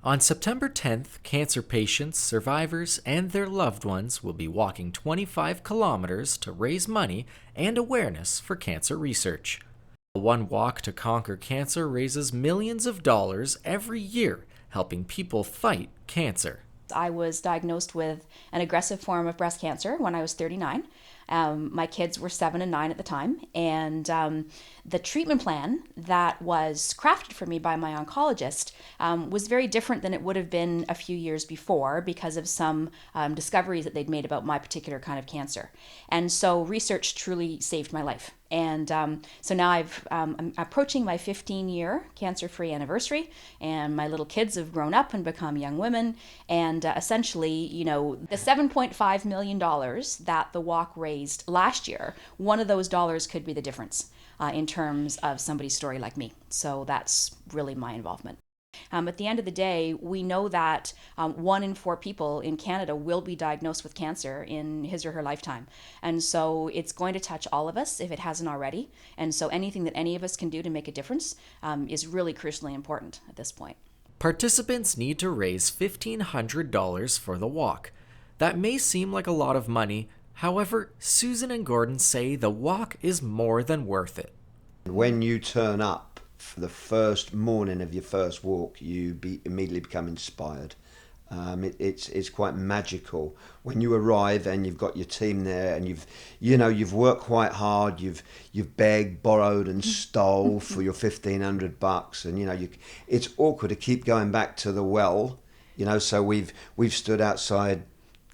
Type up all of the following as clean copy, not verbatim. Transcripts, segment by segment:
On September 10th, cancer patients, survivors, and their loved ones will be walking 25 kilometers to raise money and awareness for cancer research. One Walk to Conquer Cancer raises millions of dollars every year, helping people fight cancer. I was diagnosed with an aggressive form of breast cancer when I was 39. My kids were 7 and 9 at the time, and the treatment plan that was crafted for me by my oncologist was very different than it would have been a few years before because of some discoveries that they'd made about my particular kind of cancer. And so research truly saved my life. And so now I'm approaching my 15-year cancer-free anniversary, and my little kids have grown up and become young women. And essentially, the $7.5 million that the walk raised last year, one of those dollars could be the difference in terms of somebody's story like me. So that's really my involvement. At the end of the day, we know that 1 in 4 people in Canada will be diagnosed with cancer in his or her lifetime. And so it's going to touch all of us if it hasn't already. And so anything that any of us can do to make a difference is really crucially important at this point. Participants need to raise $1,500 for the walk. That may seem like a lot of money. However, Susan and Gordon say the walk is more than worth it. When you turn up for the first morning of your first walk, you immediately become inspired. It's quite magical when you arrive and you've got your team there, and you've worked quite hard. You've begged, borrowed, and stole for your $1,500, and it's awkward to keep going back to the well. So we've stood outside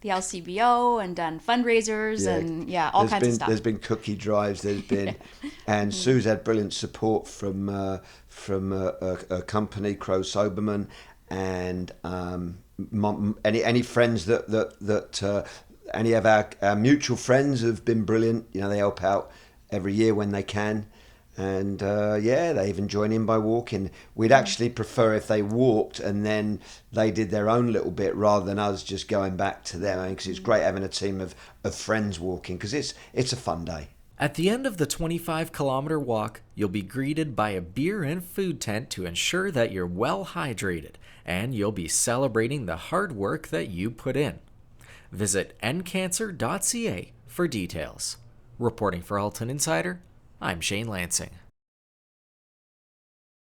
the LCBO and done fundraisers and all kinds of stuff. There's been cookie drives. There's been, and Sue's had brilliant support from a company, Crow Soberman, and any friends that any of our mutual friends have been brilliant. They help out every year when they can. And they even join in by walking. We'd actually prefer if they walked and then they did their own little bit rather than us just going back to them. Because it's great having a team of friends walking, because it's a fun day. At the end of the 25-kilometer walk, you'll be greeted by a beer and food tent to ensure that you're well hydrated, and you'll be celebrating the hard work that you put in. Visit endcancer.ca for details. Reporting for Halton Insider, I'm Shane Lansing.